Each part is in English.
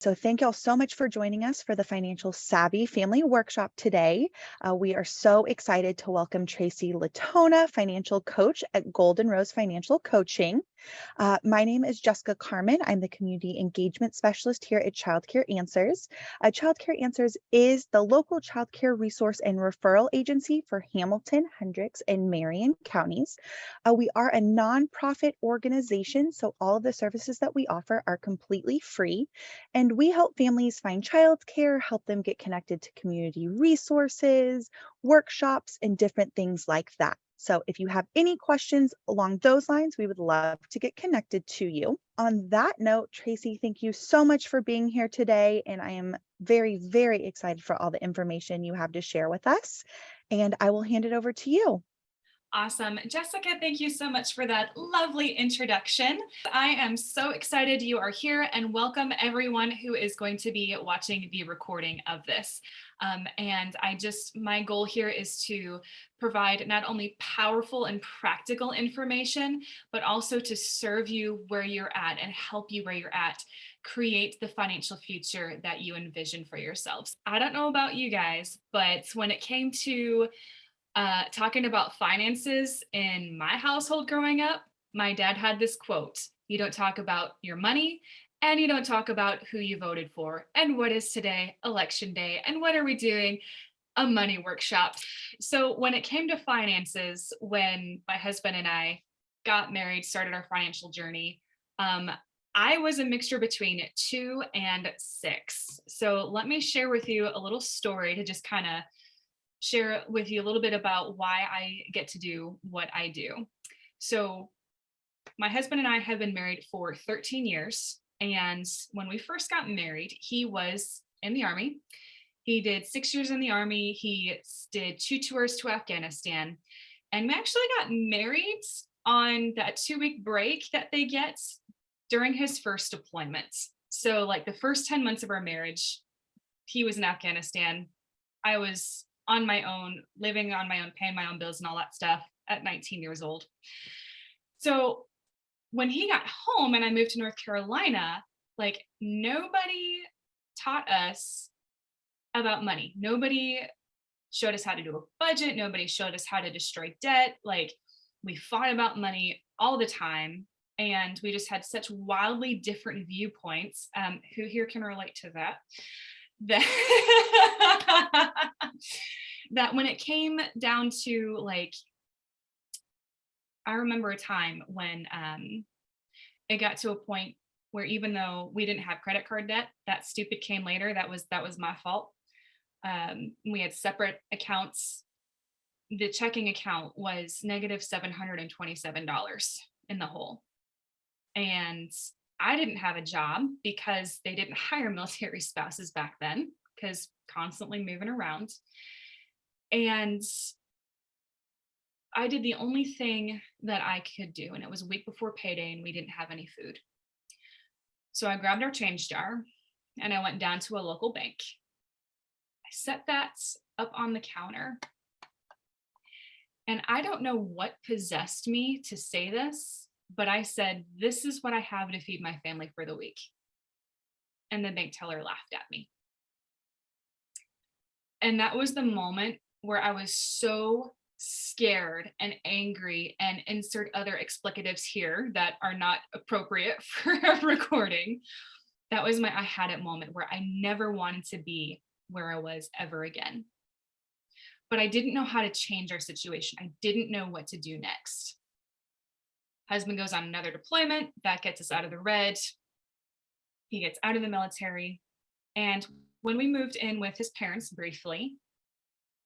So thank y'all so much for joining us for the Financial Savvy Family Workshop today. We are so excited to welcome Tracy Latona, financial coach at Golden Rose Financial Coaching. My name is Jessica Carmen. I'm the Community Engagement Specialist here at Childcare Answers. Childcare Answers is the local childcare resource and referral agency for Hamilton, Hendricks, and Marion counties. We are a nonprofit organization, so all of the services that we offer are completely free. And we help families find childcare, help them get connected to community resources, workshops, and different things like that. So if you have any questions along those lines, we would love to get connected to you. On that note, Tracy, thank you so much for being here today. And I am very, very excited for all the information you have to share with us. And I will hand it over to you. Awesome. Jessica, thank you so much for that lovely introduction. I am so excited you are here and welcome everyone who is going to be watching the recording of this. My goal here is to provide not only powerful and practical information, but also to serve you where you're at and help you where you're at, create the financial future that you envision for yourselves. I don't know about you guys, but when it came to talking about finances in my household growing up, my dad had this quote: "You don't talk about your money and you don't talk about who you voted for. And what is today? Election day. And what are we doing? A money workshop." So when it came to finances, when my husband and I got married, started our financial journey, I was a mixture between 2 and 6. So let me share with you a little story to just kind of share with you a little bit about why I get to do what I do. So my husband and I have been married for 13 years. And when we first got married, he was in the Army. He did 6 years in the Army. He did 2 tours to Afghanistan. And we actually got married on that 2-week break that they get during his first deployment. So like the first 10 months of our marriage, he was in Afghanistan. I was on my own, living on my own, paying my own bills and all that stuff at 19 years old. So when he got home and I moved to North Carolina, like nobody taught us about money. Nobody showed us how to do a budget. Nobody showed us how to destroy debt. Like we fought about money all the time. And we just had such wildly different viewpoints. Who here can relate to that? That when it came down to like, I remember a time when it got to a point where even though we didn't have credit card debt, that stupid came later. That was my fault. We had separate accounts. The checking account was negative $727 in the hole. And I didn't have a job because they didn't hire military spouses back then, because constantly moving around. And I did the only thing that I could do, and it was a week before payday and we didn't have any food. So I grabbed our change jar and I went down to a local bank. I set that up on the counter. And I don't know what possessed me to say this, but I said, "This is what I have to feed my family for the week." And the bank teller laughed at me. And that was the moment where I was so scared and angry, and insert other explicatives here that are not appropriate for a recording. That was my I had it moment where I never wanted to be where I was ever again. But I didn't know how to change our situation. I didn't know what to do next. Husband goes on another deployment. That gets us out of the red. He gets out of the military. And when we moved in with his parents briefly,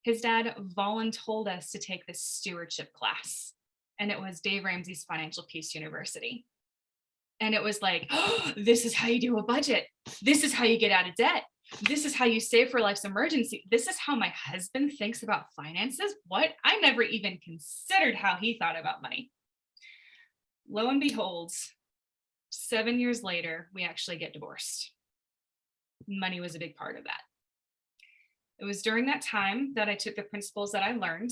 his dad voluntold us to take this stewardship class. And it was Dave Ramsey's Financial Peace University. And it was like, "Oh, this is how you do a budget. This is how you get out of debt. This is how you save for life's emergency. This is how my husband thinks about finances." What? I never even considered how he thought about money. Lo and behold, 7 years later, we actually get divorced. Money was a big part of that. It was during that time that I took the principles that I learned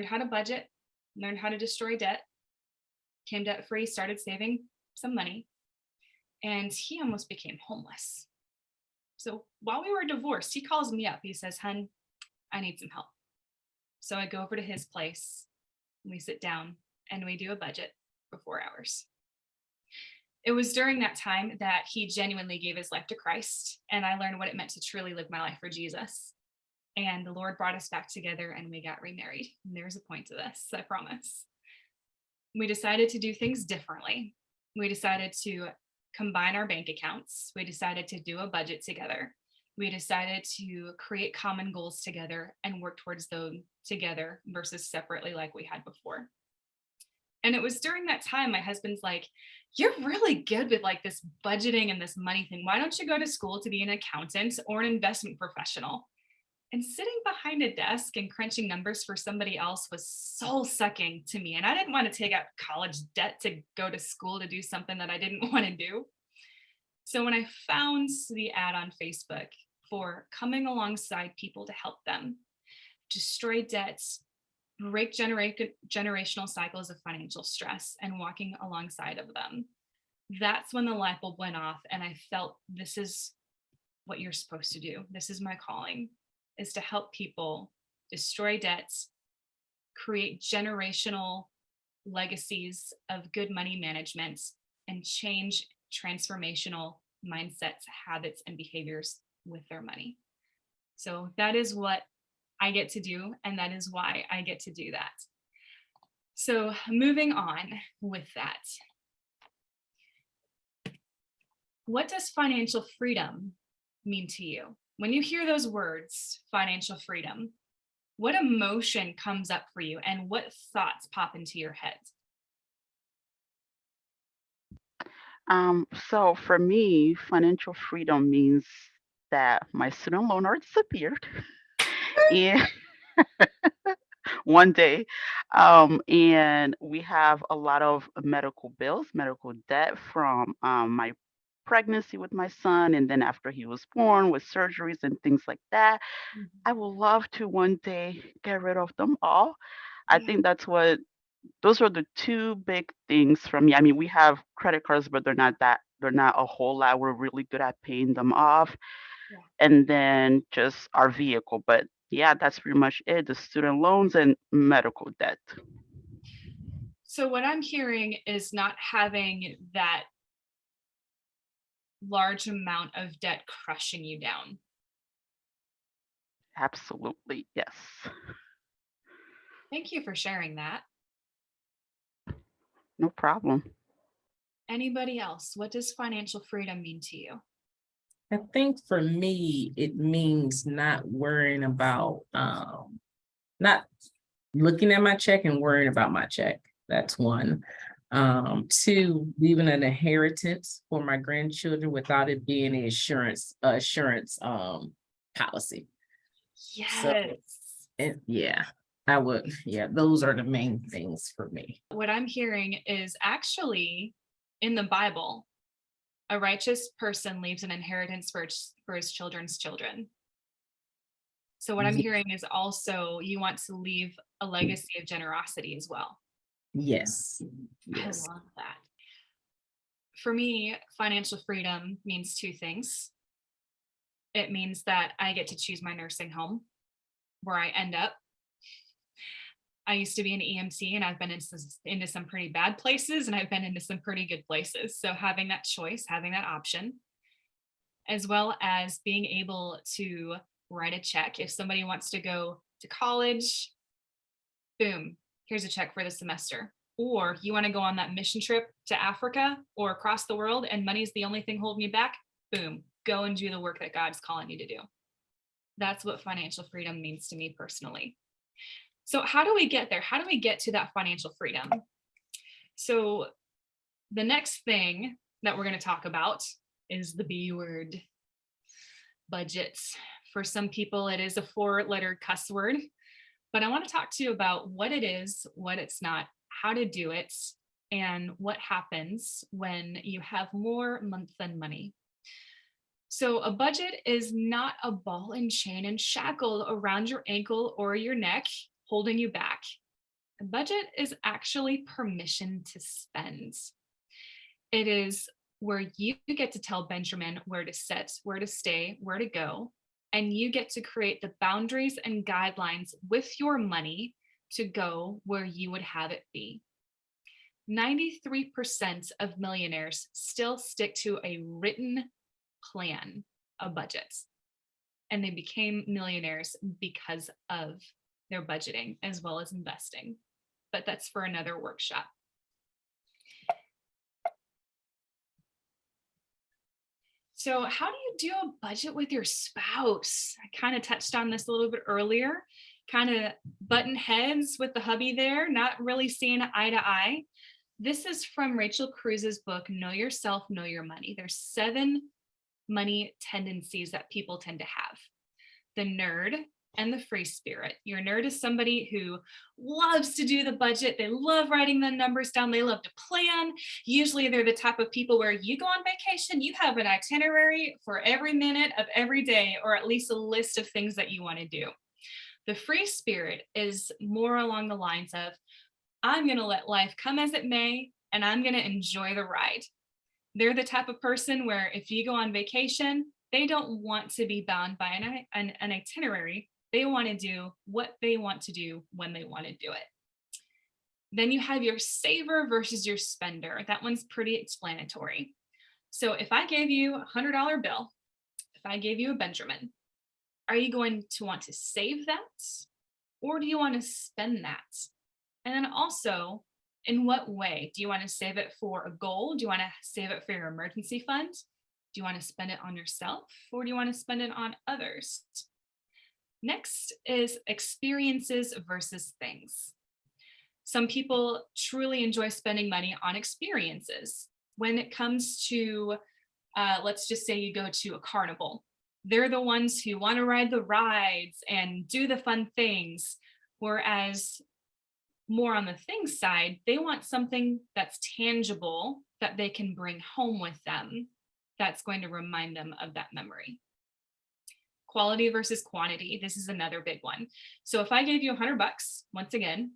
how to budget, learned how to destroy debt, became debt free, started saving some money. and he almost became homeless. So while we were divorced, he calls me up. He says, "Hun, I need some help." So I go over to his place, we sit down, and we do a budget for 4 hours. It was during that time that he genuinely gave his life to Christ, and I learned what it meant to truly live my life for Jesus. And the Lord brought us back together and we got remarried. And there's a point to this, I promise. We decided to do things differently. We decided to combine our bank accounts. We decided to do a budget together. We decided to create common goals together and work towards them together versus separately like we had before. And it was during that time my husband's like, "You're really good with like this budgeting and this money thing. Why don't you go to school to be an accountant or an investment professional?" And sitting behind a desk and crunching numbers for somebody else was soul sucking to me. And I didn't want to take out college debt to go to school to do something that I didn't want to do. So when I found the ad on Facebook for coming alongside people to help them destroy debts, break generational cycles of financial stress, and walking alongside of them, that's when the light bulb went off. And I felt this is what you're supposed to do. This is my calling, is to help people destroy debts, create generational legacies of good money management, and change transformational mindsets, habits, and behaviors with their money. So that is what I get to do, and that is why I get to do that. So moving on with that, what does financial freedom mean to you? When you hear those words, financial freedom, what emotion comes up for you and what thoughts pop into your head? So for me, financial freedom means that my student loan are disappeared and one day. And we have a lot of medical bills, medical debt from my pregnancy with my son, and then after he was born with surgeries and things like that. I would love to one day get rid of them all. I Yeah, think that's what those are the two big things for me. I mean, we have credit cards, but they're not a whole lot. We're really good at paying them off, yeah. and then just our vehicle. But yeah, that's pretty much it. The student loans and medical debt. So what I'm hearing is not having that large amount of debt crushing you down. Absolutely, yes. Thank you for sharing that. No problem. Anybody else? What does financial freedom mean to you? I think for me, it means not worrying about not looking at my check and worrying about my check. That's one. Two, leaving an inheritance for my grandchildren without it being an assurance policy. So Yes. and yeah, I would, yeah, those are the main things for me. What I'm hearing is actually in the Bible, a righteous person leaves an inheritance for his children's children. So what I'm Ye- hearing is also you want to leave a legacy of generosity as well. Yes. I Yes. love that. For me, financial freedom means two things. It means that I get to choose my nursing home where I end up. I used to be an EMT and I've been into some pretty bad places and I've been into some pretty good places. So having that choice, having that option, as well as being able to write a check. If somebody wants to go to college, boom, here's a check for the semester. Or you want to go on that mission trip to Africa or across the world and money's the only thing holding you back, boom, go and do the work that God's calling you to do. That's what financial freedom means to me personally. So, how do we get there? How do we get to that financial freedom? So, the next thing that we're going to talk about is the B word, budgets. For some people, it is a 4-letter cuss word, but I want to talk to you about what it is, what it's not, how to do it, and what happens when you have more month than money. So, a budget is not a ball and chain and shackle around your ankle or your neck holding you back. A budget is actually permission to spend. It is where you get to tell Benjamin where to sit, where to stay, where to go, and you get to create the boundaries and guidelines with your money to go where you would have it be. 93% of millionaires still stick to a written plan, a budget, and they became millionaires because of their budgeting as well as investing. But that's for another workshop. So how do you do a budget with your spouse? I kind of touched on this a little bit earlier, kind of button heads with the hubby there, not really seeing eye to eye. This is from Rachel Cruz's book, Know Yourself, Know Your Money. There's 7 money tendencies that people tend to have. The nerd and the free spirit. Your nerd is somebody who loves to do the budget. They love writing the numbers down. They love to plan. Usually they're the type of people where you go on vacation, you have an itinerary for every minute of every day, or at least a list of things that you want to do. The free spirit is more along the lines of, I'm going to let life come as it may, and I'm going to enjoy the ride. They're the type of person where if you go on vacation, they don't want to be bound by an itinerary. They want to do what they want to do when they want to do it. Then you have your saver versus your spender. That one's pretty explanatory. So if I gave you a $100 bill, if I gave you a Benjamin, are you going to want to save that? Or do you want to spend that? And then also, in what way? Do you want to save it for a goal? Do you want to save it for your emergency fund? Do you want to spend it on yourself, or do you want to spend it on others? Next is experiences versus things. Some people truly enjoy spending money on experiences. When it comes to, let's just say you go to a carnival, they're the ones who want to ride the rides and do the fun things, whereas more on the things side, they want something that's tangible that they can bring home with them that's going to remind them of that memory. Quality versus quantity. This is another big one. So if I gave you $100, once again,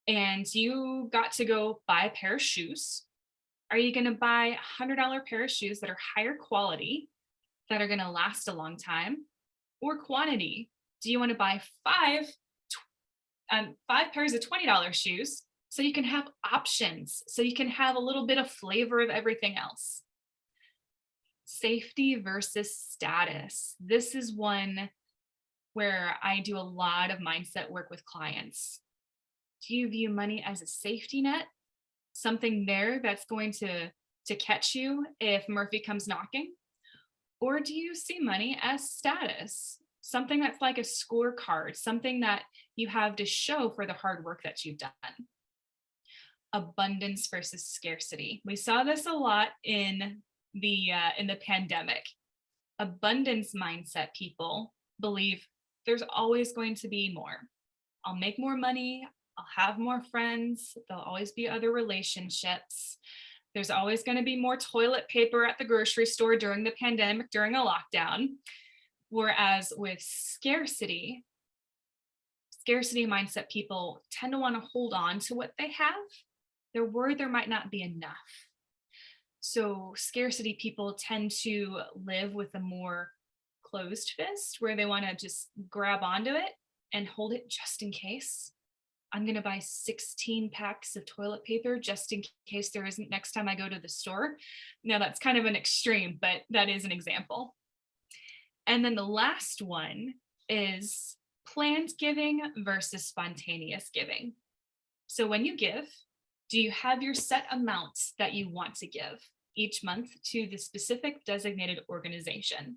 and you got to go buy a pair of shoes, are you going to buy a $100 pair of shoes that are higher quality, that are going to last a long time, or quantity? Do you want to buy five pairs of $20 shoes so you can have options, so you can have a little bit of flavor of everything else? Safety versus status. This is one where I do a lot of mindset work with clients. Do you view money as a safety net? Something there that's going to catch you if Murphy comes knocking? Or do you see money as status? Something that's like a scorecard, something that you have to show for the hard work that you've done. Abundance versus scarcity. We saw this a lot in the pandemic. Abundance mindset people believe there's always going to be more. I'll make more money. I'll have more friends. There'll always be other relationships. There's always going to be more toilet paper at the grocery store during the pandemic, during a lockdown. Whereas with scarcity mindset people tend to want to hold on to what they have. They're worried there might not be enough. So scarcity people tend to live with a more closed fist, where they want to just grab onto it and hold it just in case. I'm going to buy 16 packs of toilet paper just in case there isn't next time I go to the store. Now that's kind of an extreme, but that is an example. And then the last one is planned giving versus spontaneous giving. So when you give, do you have your set amounts that you want to give each month to the specific designated organization?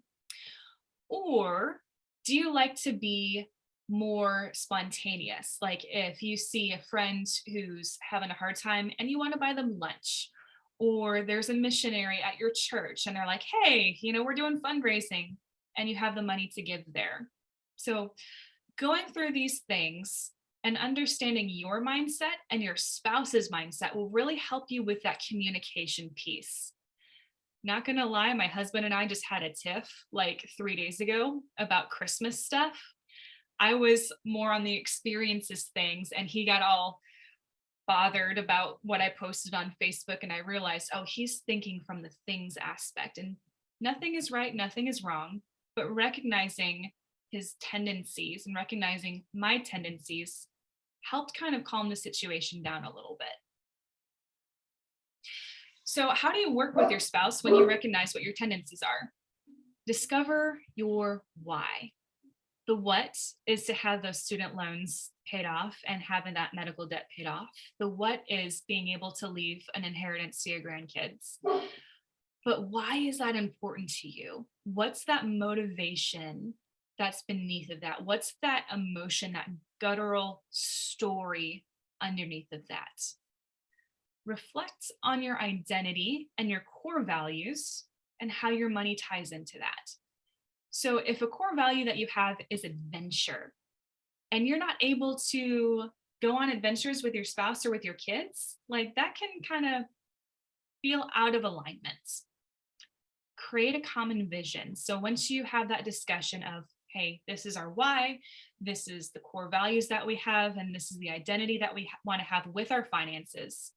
Or do you like to be more spontaneous? Like if you see a friend who's having a hard time and you want to buy them lunch, or there's a missionary at your church and they're like, hey, we're doing fundraising, and you have the money to give there. So going through these things and understanding your mindset and your spouse's mindset will really help you with that communication piece. Not gonna lie, my husband and I just had a tiff like 3 days ago about Christmas stuff. I was more on the experiences things, and he got all bothered about what I posted on Facebook, and I realized, oh, he's thinking from the things aspect, and nothing is right, nothing is wrong, but recognizing his tendencies and recognizing my tendencies helped kind of calm the situation down a little bit. So how do you work with your spouse when you recognize what your tendencies are? Discover your why. The what is to have those student loans paid off and having that medical debt paid off. The what is being able to leave an inheritance to your grandkids. But why is that important to you? What's that motivation that's beneath of that? What's that emotion, that guttural story underneath of that? Reflect on your identity and your core values and how your money ties into that. So if a core value that you have is adventure, and you're not able to go on adventures with your spouse or with your kids, like that can kind of feel out of alignment. Create a common vision. So once you have that discussion of, hey, this is our why, this is the core values that we have, and this is the identity that we want to have with our finances,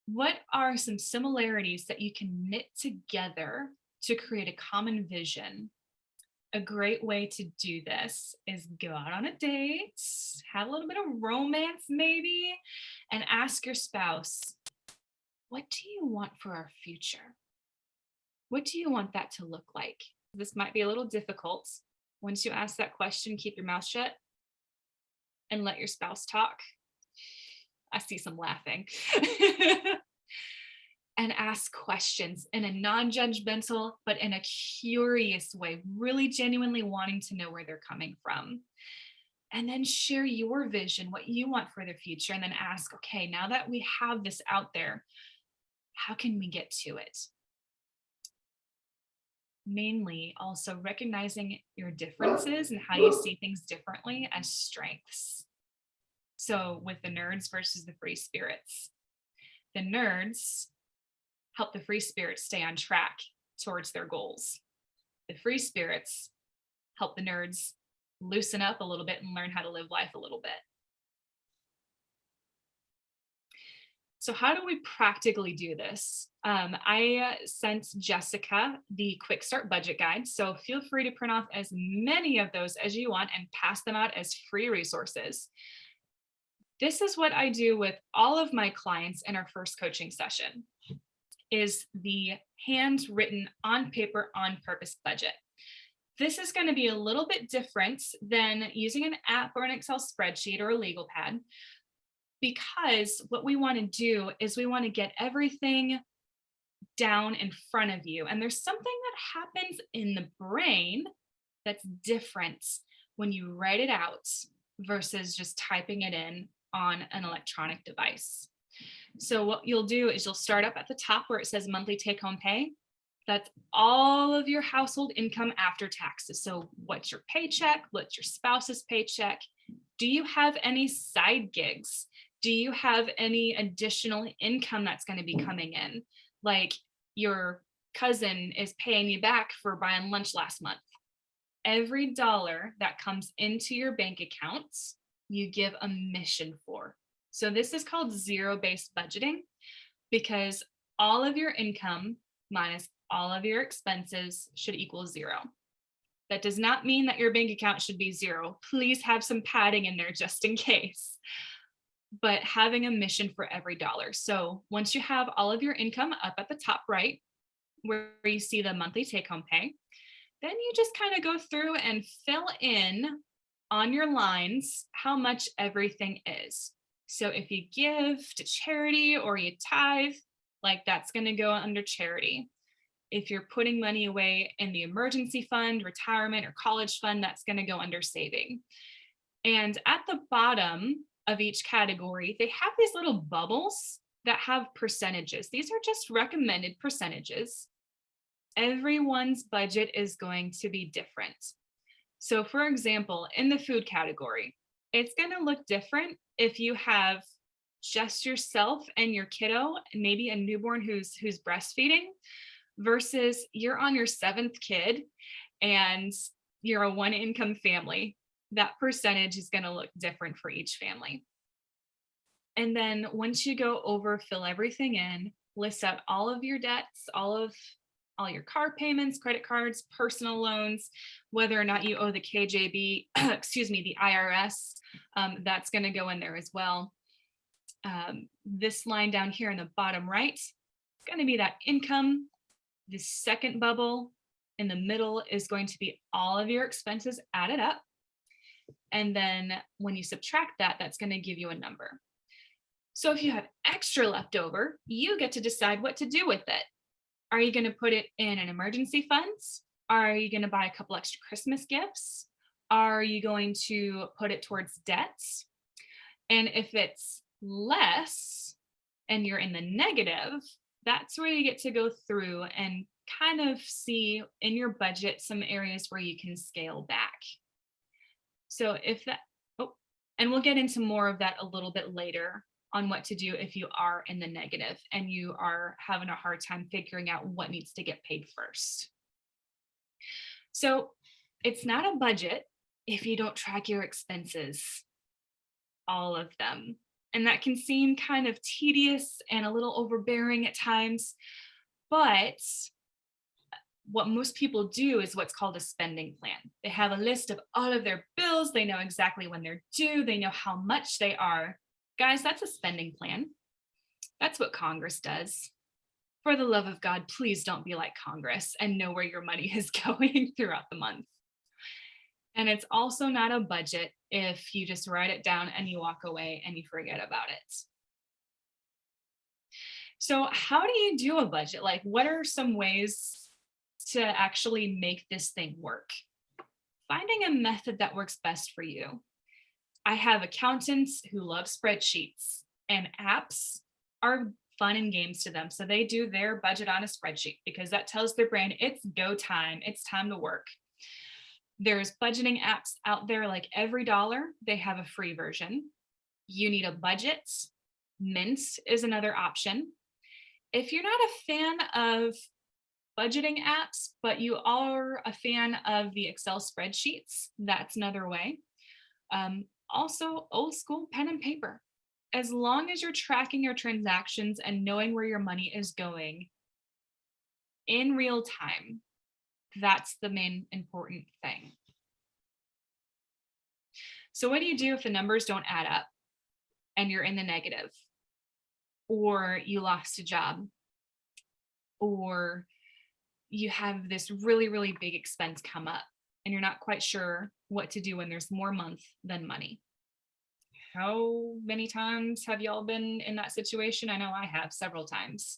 what are some similarities that you can knit together to create a common vision? A great way to do this is go out on a date, have a little bit of romance maybe, and ask your spouse, what do you want for our future? What do you want that to look like? This might be a little difficult. Once you ask that question, keep your mouth shut and let your spouse talk. I see some laughing. And ask questions in a non-judgmental, but in a curious way, really genuinely wanting to know where they're coming from. And then share your vision, what you want for the future, and then ask, okay, now that we have this out there, how can we get to it? Mainly also recognizing your differences and how you see things differently as strengths. So with the nerds versus the free spirits, the nerds help the free spirits stay on track towards their goals. The free spirits help the nerds loosen up a little bit and learn how to live life a little bit. So how do we practically do this? I sent Jessica the Quick Start Budget Guide, so feel free to print off as many of those as you want and pass them out as free resources. This is what I do with all of my clients in our first coaching session, is the handwritten on paper, on purpose budget. This is going to be a little bit different than using an app or an Excel spreadsheet or a legal pad, because what we want to do is we want to get everything down in front of you. And there's something that happens in the brain that's different when you write it out versus just typing it in on an electronic device. So what you'll do is you'll start up at the top where it says monthly take-home pay. That's all of your household income after taxes. So what's your paycheck? What's your spouse's paycheck? Do you have any side gigs? Do you have any additional income that's going to be coming in? Like your cousin is paying you back for buying lunch last month. Every dollar that comes into your bank accounts, you give a mission for. So this is called zero-based budgeting, because all of your income minus all of your expenses should equal zero. That does not mean that your bank account should be zero. Please have some padding in there just in case. But having a mission for every dollar. So once you have all of your income up at the top right, where you see the monthly take-home pay, then you just kind of go through and fill in on your lines how much everything is. So if you give to charity or you tithe, like that's going to go under charity. If you're putting money away in the emergency fund, retirement, or college fund, that's going to go under saving. And at the bottom of each category, they have these little bubbles that have percentages. These are just recommended percentages. Everyone's budget is going to be different. So for example, in the food category, it's going to look different if you have just yourself and your kiddo, maybe a newborn who's breastfeeding, versus you're on your 7th kid and you're a one income family. That percentage is going to look different for each family. And then once you go over, fill everything in, list out all of your debts, all your car payments, credit cards, personal loans, whether or not you owe the KJB, excuse me, the IRS, that's going to go in there as well. This line down here in the bottom right is going to be that income. The second bubble in the middle is going to be all of your expenses added up. And then when you subtract that, that's going to give you a number. So if you have extra left over, you get to decide what to do with it. Are you going to put it in an emergency funds? Are you going to buy a couple extra Christmas gifts? Are you going to put it towards debts? And if it's less and you're in the negative, that's where you get to go through and kind of see in your budget some areas where you can scale back. So if that, and we'll get into more of that a little bit later on what to do if you are in the negative and you are having a hard time figuring out what needs to get paid first. So it's not a budget if you don't track your expenses, all of them. And that can seem kind of tedious and a little overbearing at times, but what most people do is what's called a spending plan. They have a list of all of their bills. They know exactly when they're due. They know how much they are. Guys, that's a spending plan. That's what Congress does. For the love of God, please don't be like Congress and know where your money is going throughout the month. And it's also not a budget if you just write it down and you walk away and you forget about it. So how do you do a budget? Like, what are some ways to actually make this thing work? Finding a method that works best for you. I have accountants who love spreadsheets, and apps are fun and games to them. So they do their budget on a spreadsheet because that tells their brain it's go time, it's time to work. There's budgeting apps out there, like Every Dollar, they have a free version. You Need a Budget, Mint is another option. If you're not a fan of budgeting apps, but you are a fan of the Excel spreadsheets, that's another way. Also, old school pen and paper. As long as you're tracking your transactions and knowing where your money is going in real time, that's the main important thing. So what do you do if the numbers don't add up and you're in the negative, or you lost a job, or you have this really, really big expense come up and you're not quite sure what to do when there's more month than money? How many times have y'all been in that situation? I know I have several times.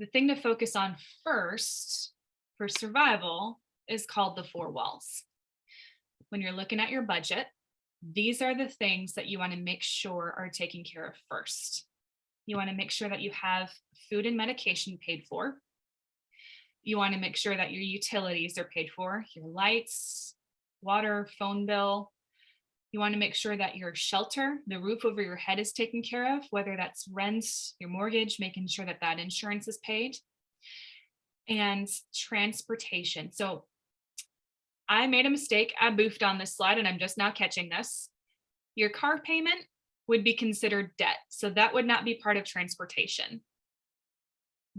The thing to focus on first for survival is called the 4 walls. When you're looking at your budget, these are the things that you want to make sure are taken care of first. You want to make sure that you have food and medication paid for. You want to make sure that your utilities are paid for, your lights, water, phone bill. You want to make sure that your shelter, the roof over your head, is taken care of, whether that's rent, your mortgage, making sure that that insurance is paid, and transportation. So I made a mistake. I boofed on this slide and I'm just now catching this. Your car payment would be considered debt. So that would not be part of transportation.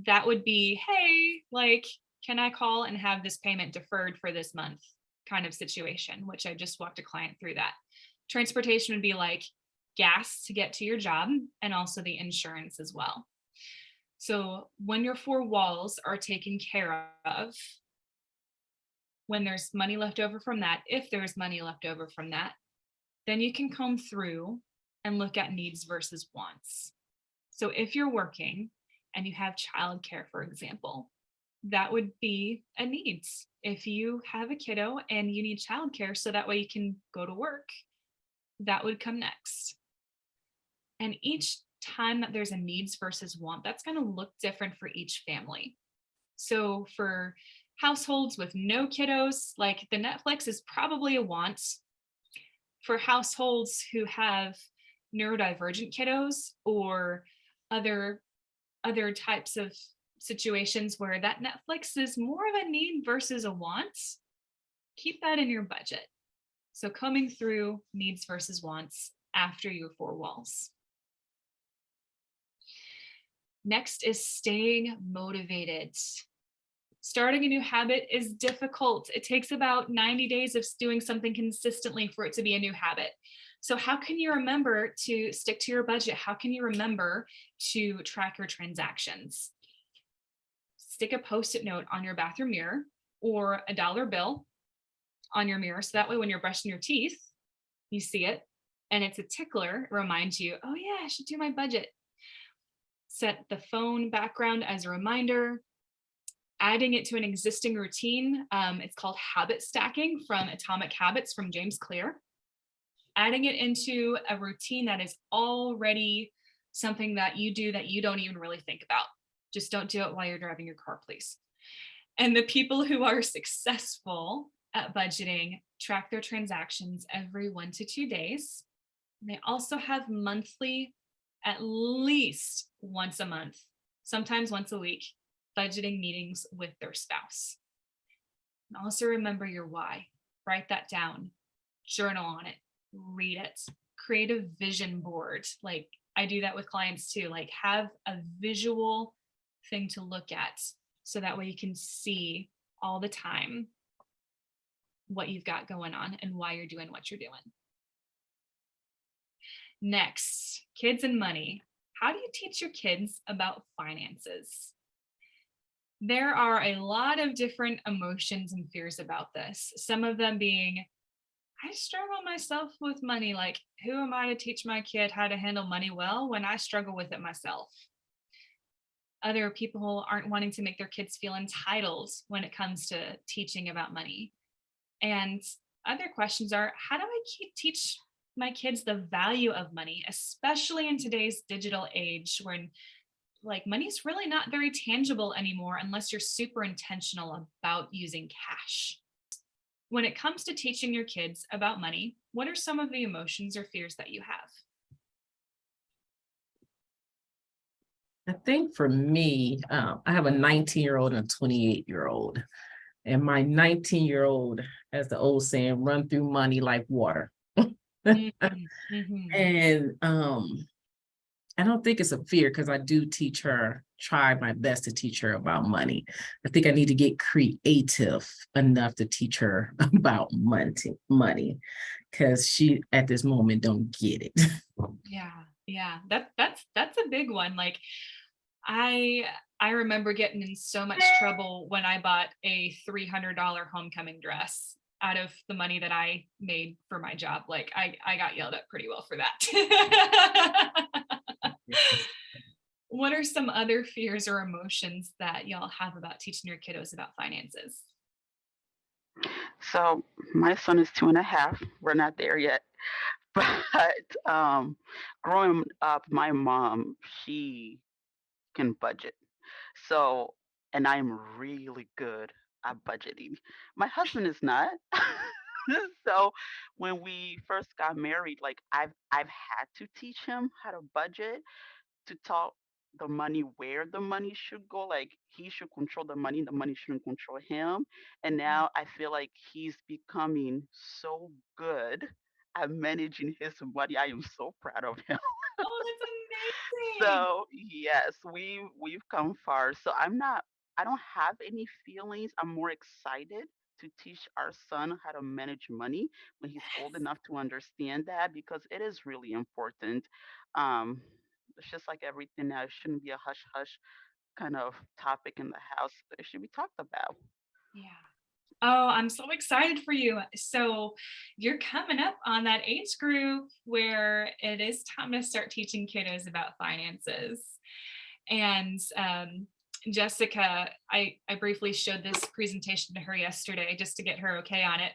That would be, hey, like, can I call and have this payment deferred for this month kind of situation, which I just walked a client through that. Transportation would be like gas to get to your job and also the insurance as well. So when your 4 walls are taken care of, when there's money left over from that, if there's money left over from that, then you can comb through and look at needs versus wants. So if you're working and you have childcare, for example, that would be a needs. If you have a kiddo and you need childcare so that way you can go to work, that would come next. And each time that there's a needs versus want, that's going to look different for each family. So for households with no kiddos, like the Netflix is probably a want. For households who have neurodivergent kiddos or other types of situations where that Netflix is more of a need versus a want, keep that in your budget. So combing through needs versus wants after your 4 walls. Next is staying motivated. Starting a new habit is difficult. It takes about 90 days of doing something consistently for it to be a new habit. So, how can you remember to stick to your budget? How can you remember to track your transactions? Stick a post-it note on your bathroom mirror or a dollar bill on your mirror. So that way, when you're brushing your teeth, you see it and it's a tickler. It reminds you, oh, yeah, I should do my budget. Set the phone background as a reminder, adding it to an existing routine. It's called habit stacking from Atomic Habits from James Clear. Adding it into a routine that is already something that you do that you don't even really think about. Just don't do it while you're driving your car, please. And the people who are successful at budgeting track their transactions every 1 to 2 days. And they also have monthly, at least once a month, sometimes once a week, budgeting meetings with their spouse. And also remember your why. Write that down, journal on it, read it, create a vision board. Like I do that with clients too. Like have a visual thing to look at so that way you can see all the time what you've got going on and why you're doing what you're doing. Next, kids and money. How do you teach your kids about finances? There are a lot of different emotions and fears about this. Some of them being, I struggle myself with money. Like, who am I to teach my kid how to handle money well when I struggle with it myself? Other people aren't wanting to make their kids feel entitled when it comes to teaching about money. And other questions are, how do I teach my kids the value of money, especially in today's digital age when like money's really not very tangible anymore unless you're super intentional about using cash. When it comes to teaching your kids about money, what are some of the emotions or fears that you have? I think for me, I have a 19-year-old and a 28-year-old. And my 19-year-old, as the old saying, run through money like water. Mm-hmm. And I don't think it's a fear because I do try my best to teach her about money. I think I need to get creative enough to teach her about money because she at this moment don't get it. Yeah. That's a big one. Like I remember getting in so much trouble when I bought a $300 homecoming dress out of the money that I made for my job. Like I got yelled at pretty well for that. What are some other fears or emotions that y'all have about teaching your kiddos about finances? So my son is 2.5. We're not there yet. But growing up, my mom, she can budget. So, and I'm really good at budgeting. My husband is not. So when we first got married, like I've had to teach him how to budget, to tell the money where the money should go. Like he should control the money shouldn't control him. And now I feel like he's becoming so good at managing his money. I am so proud of him. Oh, that's amazing. So yes, we've come far. So I don't have any feelings. I'm more excited to teach our son how to manage money when he's old enough to understand that because it is really important. Um, it's just like everything now. It shouldn't be a hush hush kind of topic in the house. It should be talked about. Yeah. Oh, I'm so excited for you. So you're coming up on that age group where it is time to start teaching kiddos about finances. And Jessica, I briefly showed this presentation to her yesterday just to get her okay on it.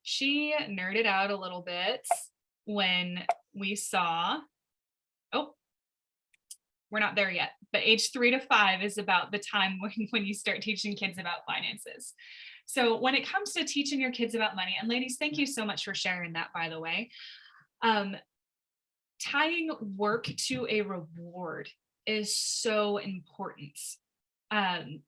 She nerded out a little bit when we saw, oh, we're not there yet, but age 3 to 5 is about the time when you start teaching kids about finances. So when it comes to teaching your kids about money, and ladies, thank you so much for sharing that, by the way. Tying work to a reward is so important. I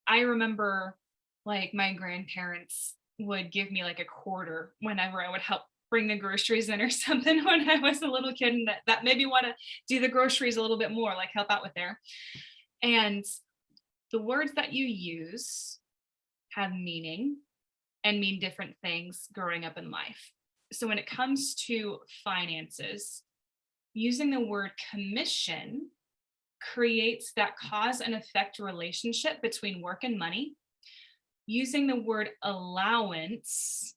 remember like my grandparents would give me like a quarter whenever I would help bring the groceries in or something when I was a little kid, and that made me want to do the groceries a little bit more, like help out with there. And the words that you use have meaning and mean different things growing up in life. So when it comes to finances, using the word commission creates that cause and effect relationship between work and money. Using the word allowance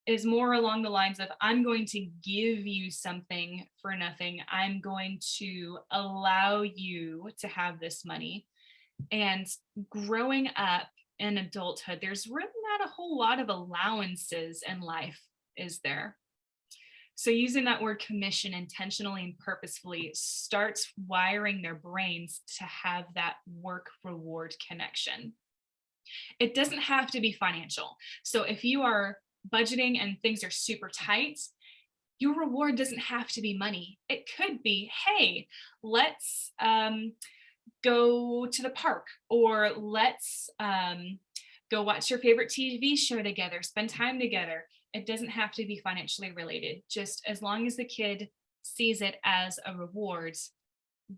is more along the lines of, I'm going to give you something for nothing. I'm going to allow you to have this money. And growing up in adulthood, there's really not a whole lot of allowances in life, is there? So using that word commission intentionally and purposefully starts wiring their brains to have that work reward connection. It doesn't have to be financial. So if you are budgeting and things are super tight, your reward doesn't have to be money. It could be, hey, let's go to the park, or let's go watch your favorite TV show together, spend time together. It doesn't have to be financially related. Just as long as the kid sees it as a reward,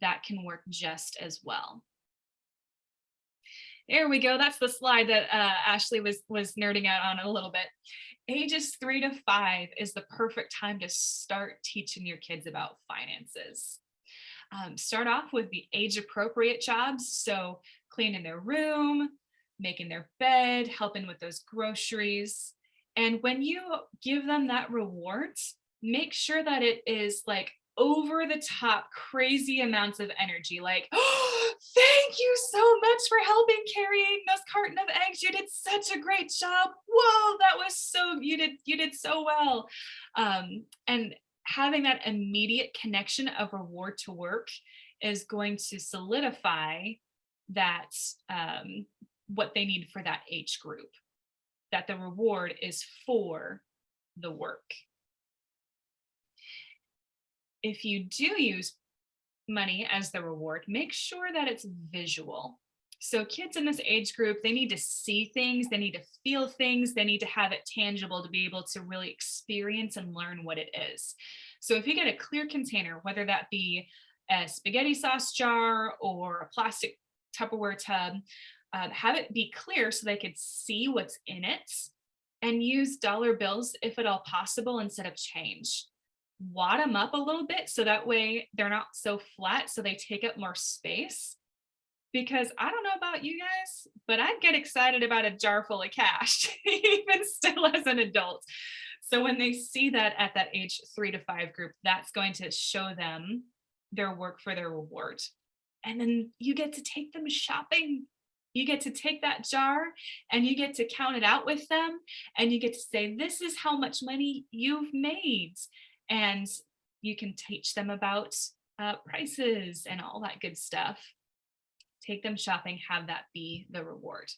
that can work just as well. There we go. That's the slide that Ashley was nerding out on a little bit. Ages 3 to 5 is the perfect time to start teaching your kids about finances. Start off with the age appropriate jobs. So cleaning their room, making their bed, helping with those groceries. And when you give them that reward, make sure that it is like over the top, crazy amounts of energy. Like, oh, thank you so much for helping carrying this carton of eggs. You did such a great job. Whoa, that was so, you did so well. And having that immediate connection of reward to work is going to solidify that what they need for that age group, that the reward is for the work. If you do use money as the reward, make sure that it's visual. So kids in this age group, they need to see things, they need to feel things, they need to have it tangible to be able to really experience and learn what it is. So if you get a clear container, whether that be a spaghetti sauce jar or a plastic Tupperware tub, have it be clear so they could see what's in it, and use dollar bills if at all possible instead of change. Wad them up a little bit so that way they're not so flat, so they take up more space. Because I don't know about you guys, but I'd get excited about a jar full of cash, even still as an adult. So when they see that at that age 3 to 5 group, that's going to show them their work for their reward. And then you get to take them shopping. You get to take that jar and you get to count it out with them. And you get to say, this is how much money you've made. And you can teach them about prices and all that good stuff. Take them shopping, have that be the reward.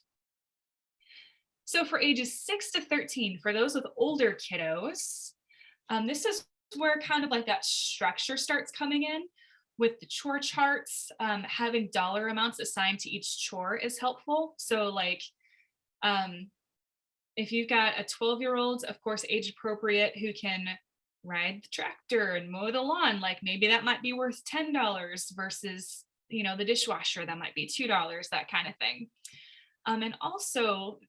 So for ages 6 to 13, for those with older kiddos, this is where kind of like that structure starts coming in with the chore charts. Having dollar amounts assigned to each chore is helpful. So like if you've got a 12-year-old, of course, age appropriate, who can ride the tractor and mow the lawn, like maybe that might be worth $10 versus, you know, the dishwasher, that might be $2, that kind of thing. And also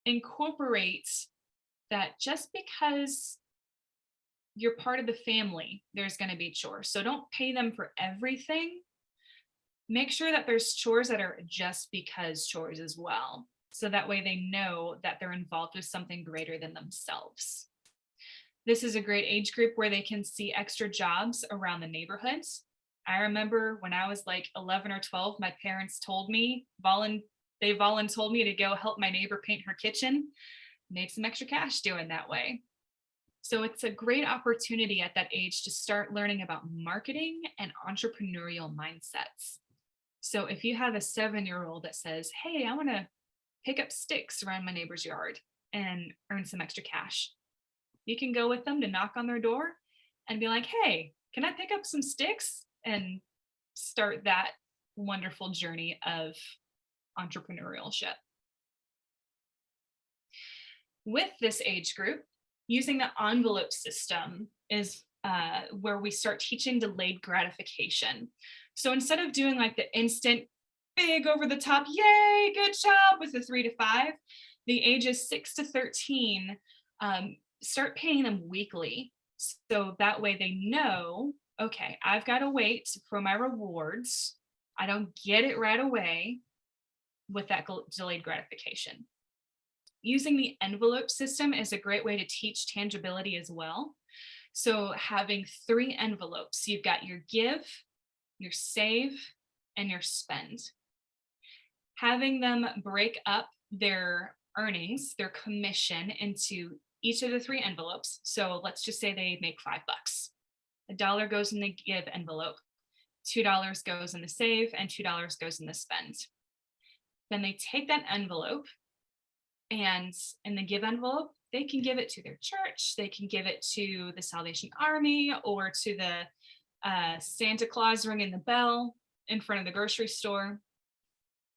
incorporate that just because you're part of the family, there's going to be chores. So don't pay them for everything. Make sure that there's chores that are just because chores as well. So that way they know that they're involved with something greater than themselves. This is a great age group where they can see extra jobs around the neighborhoods. I remember when I was like 11 or 12, my parents told me, they voluntold me to go help my neighbor paint her kitchen. Made some extra cash doing that way. So it's a great opportunity at that age to start learning about marketing and entrepreneurial mindsets. So if you have a 7-year-old that says, hey, I want to pick up sticks around my neighbor's yard and earn some extra cash, you can go with them to knock on their door and be like, hey, can I pick up some sticks? And start that wonderful journey of entrepreneurship. With this age group, Using the envelope system is where we start teaching delayed gratification. So instead of doing like the instant big over the top, yay, good job with the 3 to 5, the ages 6 to 13, start paying them weekly. So that way they know, okay, I've got to wait for my rewards. I don't get it right away with that delayed gratification. Using the envelope system is a great way to teach tangibility as well. So having 3 envelopes, you've got your give, your save, and your spend. Having them break up their earnings, their commission, into each of the 3 envelopes. So let's just say they make $5. $1 goes in the give envelope, $2 goes in the save, and $2 goes in the spend. Then they take that envelope, and in the give envelope, they can give it to their church, they can give it to the Salvation Army, or to the Santa Claus ringing the bell in front of the grocery store.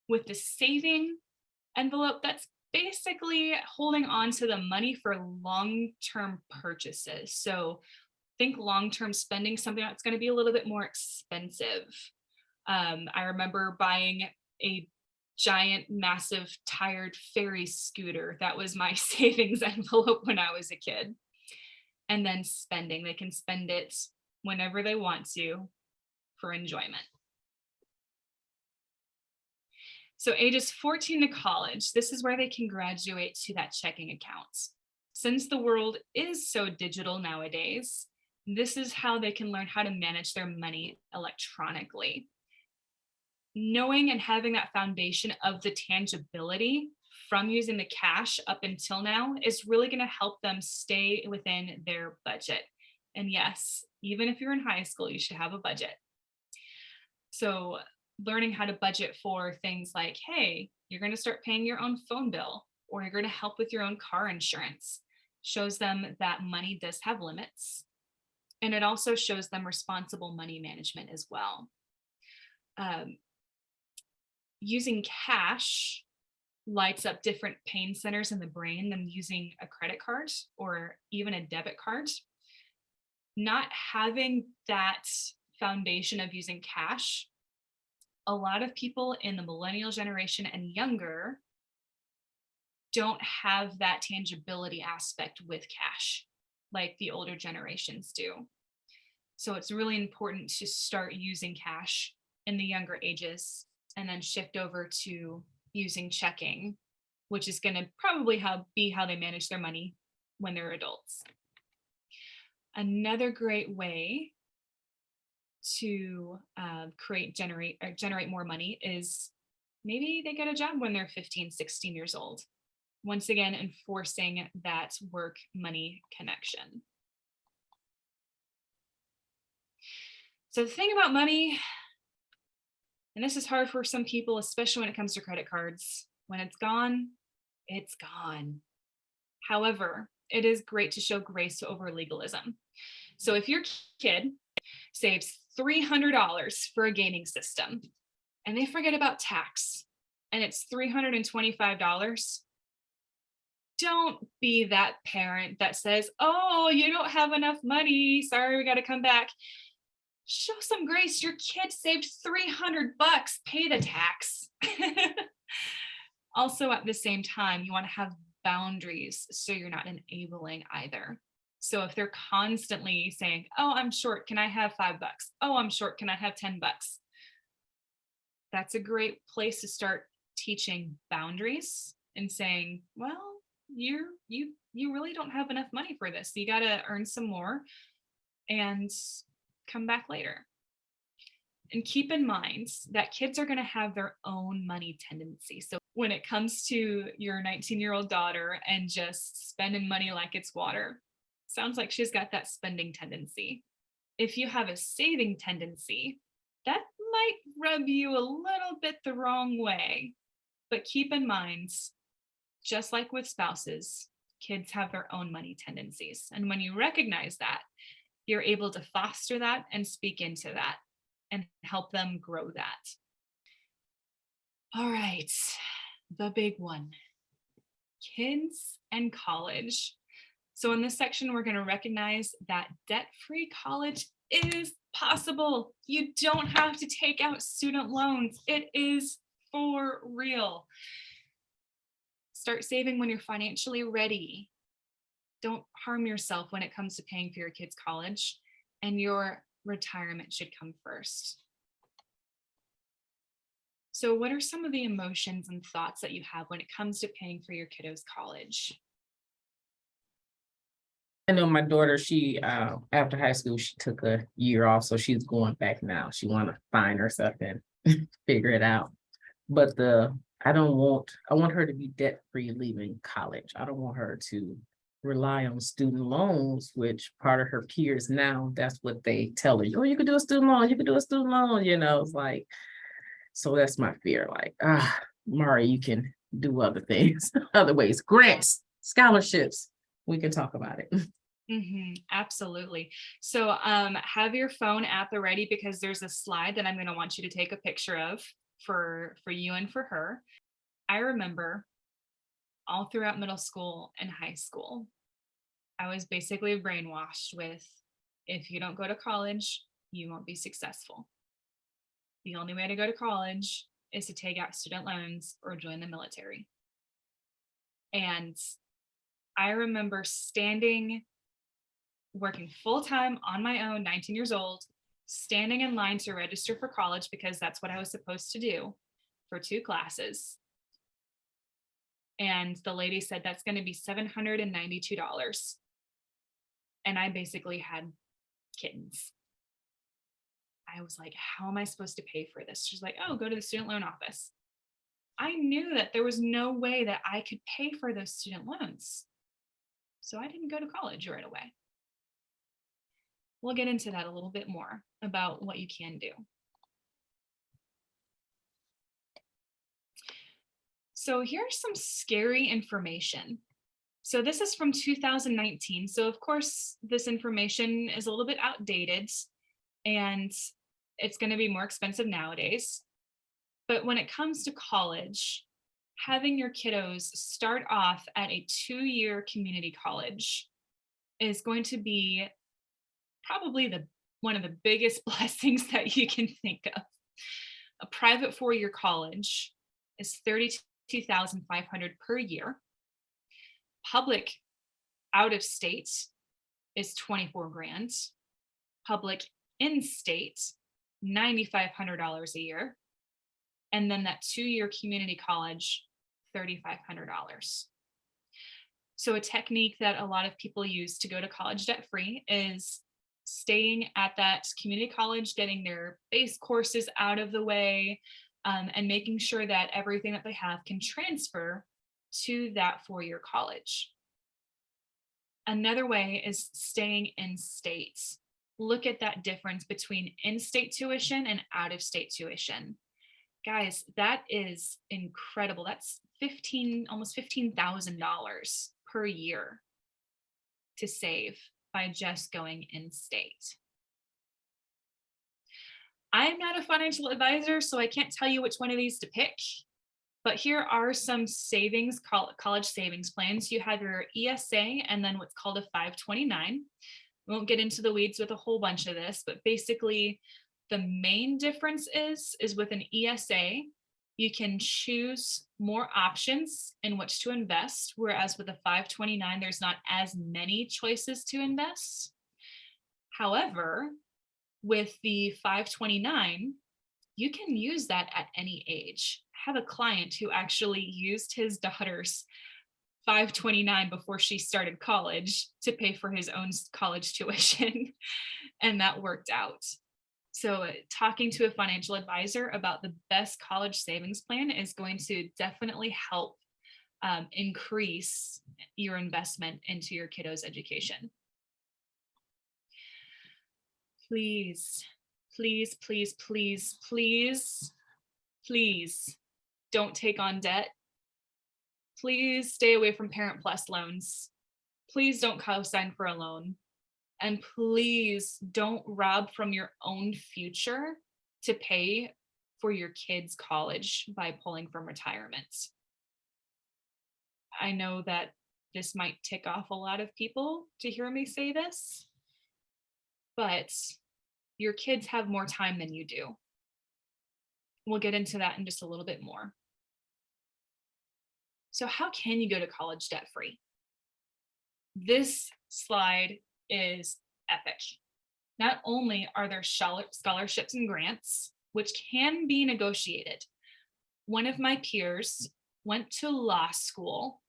With the saving envelope, that's basically holding on to the money for long-term purchases. So think long-term spending, something that's going to be a little bit more expensive. I remember buying a giant, massive, tired ferry scooter. That was my savings envelope when I was a kid. And then spending, they can spend it whenever they want to for enjoyment. So ages 14 to college, this is where they can graduate to that checking account. Since the world is so digital nowadays, this is how they can learn how to manage their money electronically. Knowing and having that foundation of the tangibility from using the cash up until now is really going to help them stay within their budget. And yes, even if you're in high school, you should have a budget. So learning how to budget for things like, hey, you're going to start paying your own phone bill, or you're going to help with your own car insurance, shows them that money does have limits. And it also shows them responsible money management as well. Using cash lights up different pain centers in the brain than using a credit card or even a debit card. Not having that foundation of using cash, a lot of people in the millennial generation and younger don't have that tangibility aspect with cash like the older generations do. So it's really important to start using cash in the younger ages and then shift over to using checking, which is going to probably be how they manage their money when they're adults. Another great way to generate more money is maybe they get a job when they're 15, 16 years old. Once again, enforcing that work money connection. So the thing about money, and this is hard for some people, especially when it comes to credit cards, when it's gone, it's gone. However, it is great to show grace over legalism. So if your kid saves $300 for a gaming system and they forget about tax and it's $325, don't be that parent that says, oh, you don't have enough money, sorry, we got to come back. Show some grace. Your kid saved $300, pay the tax. Also, at the same time, you want to have boundaries so you're not enabling either. So if they're constantly saying, oh, I'm short, can I have $5? Oh, I'm short, can I have $10? That's a great place to start teaching boundaries and saying, well, you really don't have enough money for this. You got to earn some more and come back later. And keep in mind that kids are going to have their own money tendency. So when it comes to your 19-year-old daughter and just spending money like it's water, sounds like she's got that spending tendency. If you have a saving tendency, that might rub you a little bit the wrong way. But keep in mind, just like with spouses, kids have their own money tendencies. And when you recognize that, you're able to foster that and speak into that and help them grow that. All right, the big one, kids and college. So in this section, we're going to recognize that debt-free college is possible. You don't have to take out student loans. It is for real. Start saving when you're financially ready. Don't harm yourself when it comes to paying for your kids' college, and your retirement should come first. So what are some of the emotions and thoughts that you have when it comes to paying for your kiddos' college? I know my daughter, she after high school, she took a year off, so she's going back now. She want to find herself and figure it out. But I want her to be debt free leaving college. I don't want her to rely on student loans, which part of her peers now, that's what they tell her. Oh, you could do a student loan, you could do a student loan, it's like, so that's my fear. Like, Mari, you can do other things, other ways, grants, scholarships. We can talk about it. Absolutely. So have your phone at the ready, because there's a slide that I'm going to want you to take a picture of for you and for her. I remember all throughout middle school and high school, I was basically brainwashed with, if you don't go to college, you won't be successful. The only way to go to college is to take out student loans or join the military. And I remember working full-time on my own, 19 years old, standing in line to register for college because that's what I was supposed to do for 2 classes. And the lady said, that's going to be $792. And I basically had kittens. I was like, how am I supposed to pay for this? She's like, oh, go to the student loan office. I knew that there was no way that I could pay for those student loans. So I didn't go to college right away. We'll get into that a little bit more about what you can do. So here's some scary information. So this is from 2019. So of course, this information is a little bit outdated and it's going to be more expensive nowadays. But when it comes to college, having your kiddos start off at a 2-year community college is going to be probably one of the biggest blessings that you can think of. A private 4-year college is $32,500 per year. Public out of state is 24 grand. Public in state, $9,500 a year. And then that 2-year community college, $3,500. So a technique that a lot of people use to go to college debt free is staying at that community college, getting their base courses out of the way, and making sure that everything that they have can transfer to that 4-year college. Another way is staying in state. Look at that difference between in-state tuition and out-of-state tuition. Guys, that is incredible. That's almost $15,000 per year to save by just going in state. I'm not a financial advisor, so I can't tell you which one of these to pick, but here are some college savings plans. You have your ESA and then what's called a 529. We won't get into the weeds with a whole bunch of this, but basically the main difference is with an ESA, you can choose more options in which to invest, whereas with a 529, there's not as many choices to invest. However, with the 529, you can use that at any age. I have a client who actually used his daughter's 529 before she started college to pay for his own college tuition, and that worked out. So talking to a financial advisor about the best college savings plan is going to definitely help increase your investment into your kiddos' education. Please, please, please, please, please, please don't take on debt. Please stay away from Parent Plus loans. Please don't co-sign for a loan. And please don't rob from your own future to pay for your kids' college by pulling from retirement. I know that this might tick off a lot of people to hear me say this, but your kids have more time than you do. We'll get into that in just a little bit more. So how can you go to college debt free? This slide is epic. Not only are there scholarships and grants, which can be negotiated. One of my peers went to law school,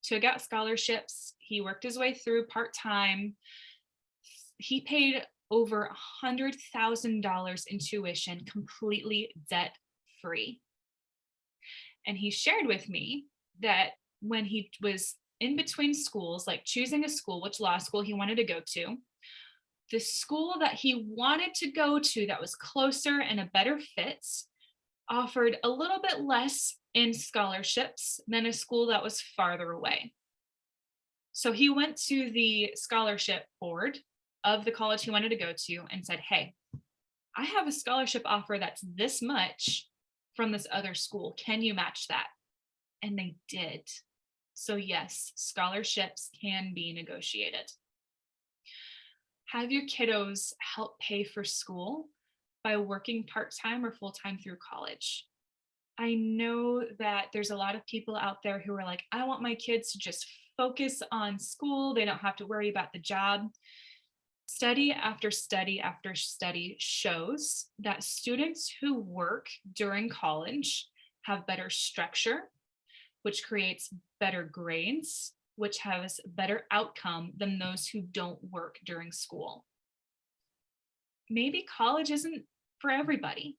took out scholarships. He worked his way through part-time. He paid over $100,000 in tuition, completely debt-free. And he shared with me that when he was in between schools, like choosing a school, which law school he wanted to go to, the school that he wanted to go to that was closer and a better fit offered a little bit less in scholarships than a school that was farther away. So he went to the scholarship board of the college he wanted to go to and said, hey, I have a scholarship offer that's this much from this other school. Can you match that? And they did. So yes, scholarships can be negotiated. Have your kiddos help pay for school by working part-time or full-time through college. I know that there's a lot of people out there who are like, I want my kids to just focus on school. They don't have to worry about the job. Study after study after study shows that students who work during college have better structure, which creates better grades, which has better outcome than those who don't work during school. Maybe college isn't for everybody.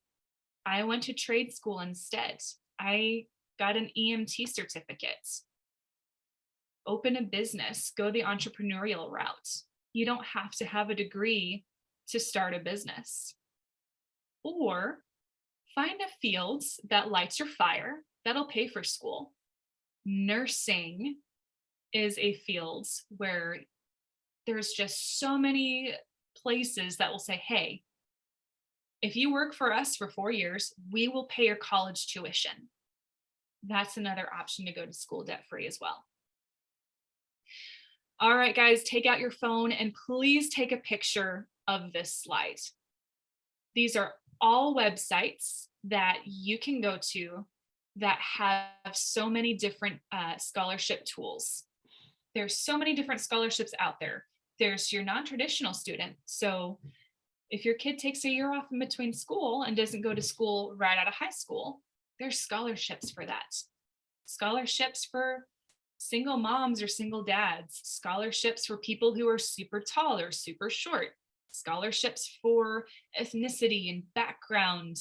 I went to trade school instead. I got an EMT certificate. Open a business, go the entrepreneurial route. You don't have to have a degree to start a business. Or find a field that lights your fire, that'll pay for school. Nursing is a field where there's just so many places that will say, hey, if you work for us for 4 years, we will pay your college tuition. That's another option to go to school debt free as well. All right, guys, take out your phone and please take a picture of this slide. These are all websites that you can go to that have so many different scholarship tools. There's so many different scholarships out there. There's your non-traditional student. So if your kid takes a year off in between school and doesn't go to school right out of high school, there's scholarships for that. Scholarships for single moms or single dads, scholarships for people who are super tall or super short, scholarships for ethnicity and background.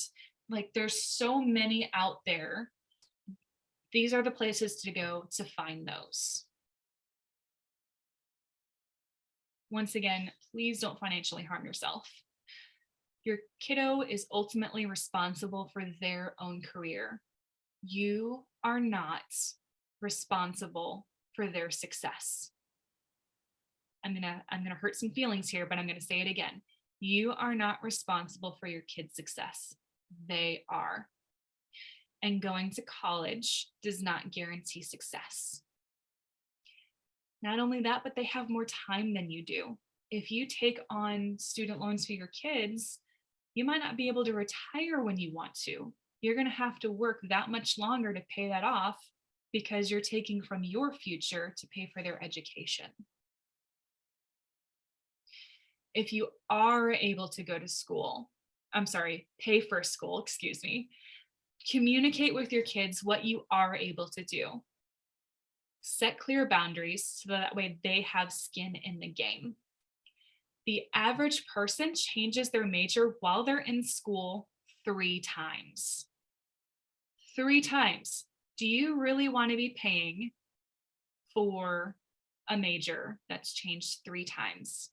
Like there's so many out there. These are the places to go to find those. Once again, please don't financially harm yourself. Your kiddo is ultimately responsible for their own career. You are not responsible for their success. I'm gonna hurt some feelings here, but I'm gonna say it again. You are not responsible for your kid's success. They are. And going to college does not guarantee success. Not only that, but they have more time than you do. If you take on student loans for your kids, you might not be able to retire when you want to. You're going to have to work that much longer to pay that off because you're taking from your future to pay for their education. If you are able to go to school, pay for school, excuse me, communicate with your kids what you are able to do. Set clear boundaries so that way they have skin in the game. The average person changes their major while they're in school 3 times. 3 times. Do you really want to be paying for a major that's changed 3 times?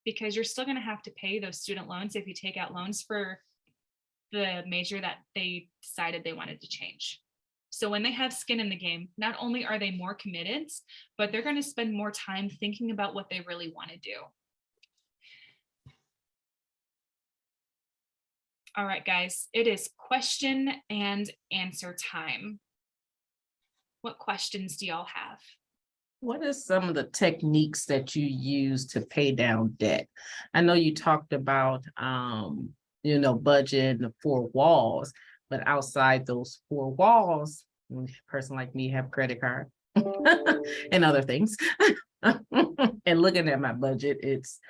Because you're still going to have to pay those student loans if you take out loans for the major that they decided they wanted to change. So when they have skin in the game, not only are they more committed, but they're going to spend more time thinking about what they really want to do. All right, guys, it is question and answer time. What questions do y'all have? What are some of the techniques that you use to pay down debt? I know you talked about, budget and the four walls, but outside those four walls, a person like me have credit card and other things. And looking at my budget, it's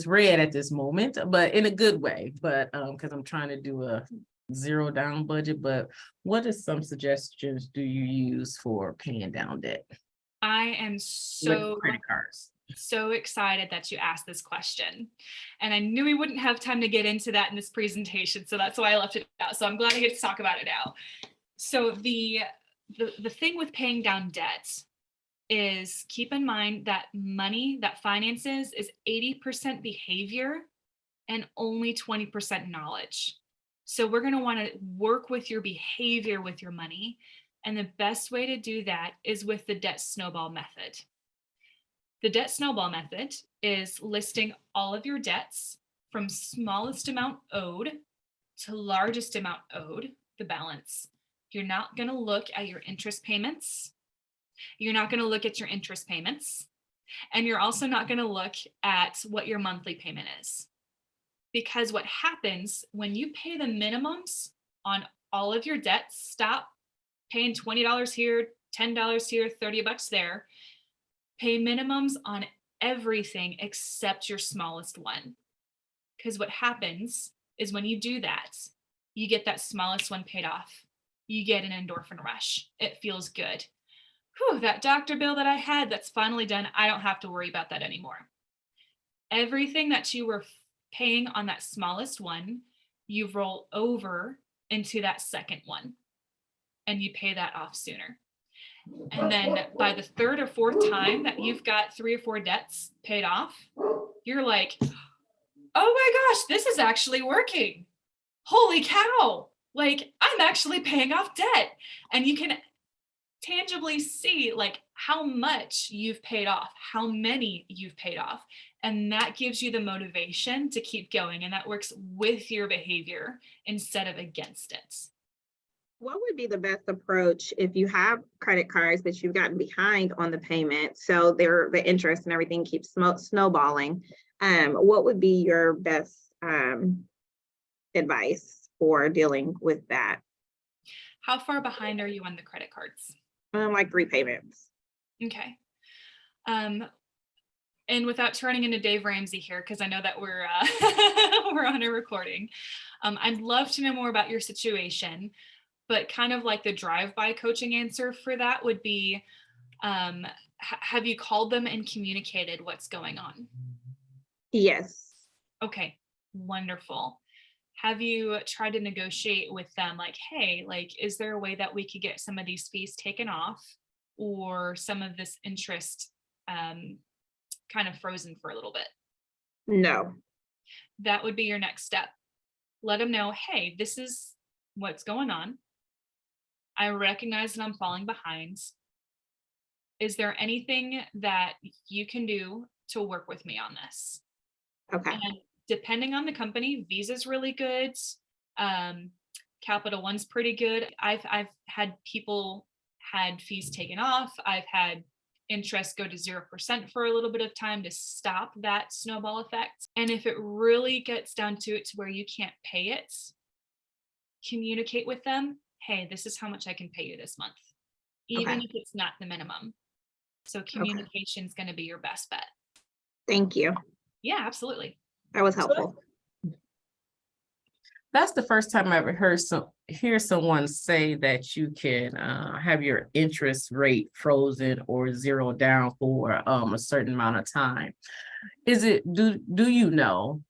red at this moment, but in a good way. But because I'm trying to do a zero down budget. But what are some suggestions do you use for paying down debt I am with so credit cards? so excited that you asked this question. And I knew we wouldn't have time to get into that in this presentation, so that's why I left it out. So I'm glad I get to talk about it now. So the thing with paying down debt is keep in mind that money, that finances is 80% behavior and only 20% knowledge. So we're going to want to work with your behavior with your money. And the best way to do that is with the debt snowball method. The debt snowball method is listing all of your debts from smallest amount owed to largest amount owed, the balance. You're not going to look at your interest payments. You're not going to look at your interest payments. And you're also not going to look at what your monthly payment is. Because what happens when you pay the minimums on all of your debts, stop paying $20 here, $10 here, $30 there. Pay minimums on everything except your smallest one. Because what happens is when you do that, you get that smallest one paid off. You get an endorphin rush. It feels good. Whew, that doctor bill that I had, that's finally done. I don't have to worry about that anymore. Everything that you were paying on that smallest one, you roll over into that second one and you pay that off sooner. And then by the third or fourth time that you've got 3 or 4 debts paid off, you're like, oh my gosh, this is actually working. Holy cow. Like, I'm actually paying off debt. And you can tangibly see like how much you've paid off, how many you've paid off. And that gives you the motivation to keep going. And that works with your behavior instead of against it. What would be the best approach if you have credit cards, but you've gotten behind on the payment? So the interest and everything keeps snowballing. What would be your best advice for dealing with that? How far behind are you on the credit cards? Like 3 payments. Okay. And without turning into Dave Ramsey here, because I know that we're we're on a recording, I'd love to know more about your situation. But kind of like the drive-by coaching answer for that would be, have you called them and communicated what's going on? Yes. Okay, wonderful. Have you tried to negotiate with them like, hey, like, is there a way that we could get some of these fees taken off or some of this interest kind of frozen for a little bit? No. That would be your next step. Let them know, hey, this is what's going on. I recognize that I'm falling behind. Is there anything that you can do to work with me on this? Okay. And depending on the company, Visa's really good. Capital One's pretty good. I've had people had fees taken off. I've had interest go to 0% for a little bit of time to stop that snowball effect. And if it really gets down to it to where you can't pay it, communicate with them. Hey, this is how much I can pay you this month, even if it's not the minimum. So communication is going to be your best bet. Thank you. Yeah, absolutely. That was helpful. That's the first time I ever hear someone say that you can have your interest rate frozen or zero down for a certain amount of time. Is it do you know?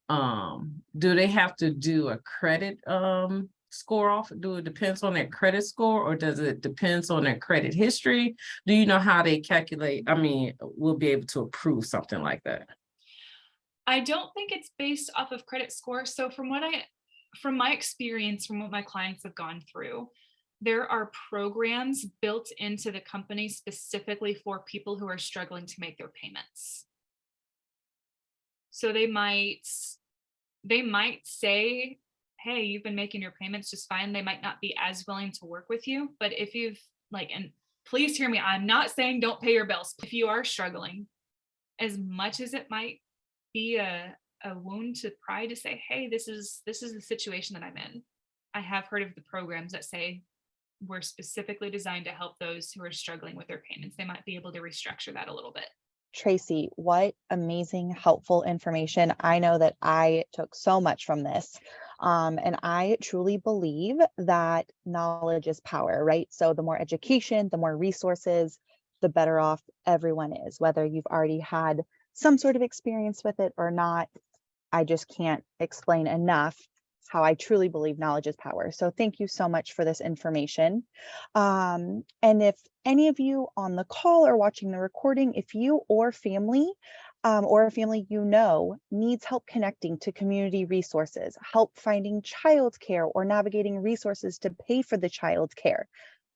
Do they have to do a credit score off? Do it depends on their credit score, or does it depends on their credit history? Do you know how they calculate? I mean, we'll be able to approve something like that. I don't think it's based off of credit score. So from my experience, from what my clients have gone through, there are programs built into the company specifically for people who are struggling to make their payments. So they might say, hey, you've been making your payments just fine. They might not be as willing to work with you, but if you've and please hear me. I'm not saying don't pay your bills. If you are struggling, as much as it might be a wound to pride to say, hey, this is the situation that I'm in. I have heard of the programs that say we're specifically designed to help those who are struggling with their payments. They might be able to restructure that a little bit. Tracy, what amazing, helpful information. I know that I took so much from this. And I truly believe that knowledge is power, right? So the more education, the more resources, the better off everyone is, whether you've already had some sort of experience with it or not. I just can't explain enough how I truly believe knowledge is power. So thank you so much for this information. And if any of you on the call or watching the recording, if you or family or a family you know needs help connecting to community resources, help finding childcare or navigating resources to pay for the childcare,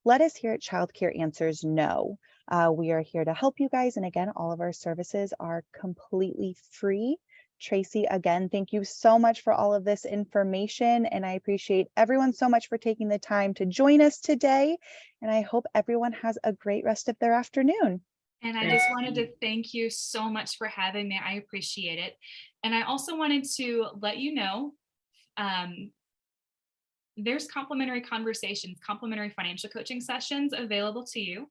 let us here at Childcare Answers know. We are here to help you guys. And again, all of our services are completely free. Tracy, again, thank you so much for all of this information. And I appreciate everyone so much for taking the time to join us today. And I hope everyone has a great rest of their afternoon. And I just wanted to thank you so much for having me. I appreciate it. And I also wanted to let you know, there's complimentary conversations, complimentary financial coaching sessions available to you.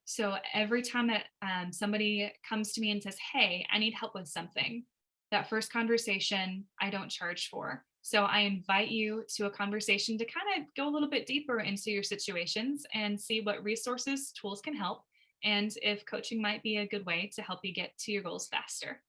So every time that somebody comes to me and says, hey, I need help with something, that first conversation I don't charge for. So I invite you to a conversation to kind of go a little bit deeper into your situations and see what resources, tools can help, and if coaching might be a good way to help you get to your goals faster.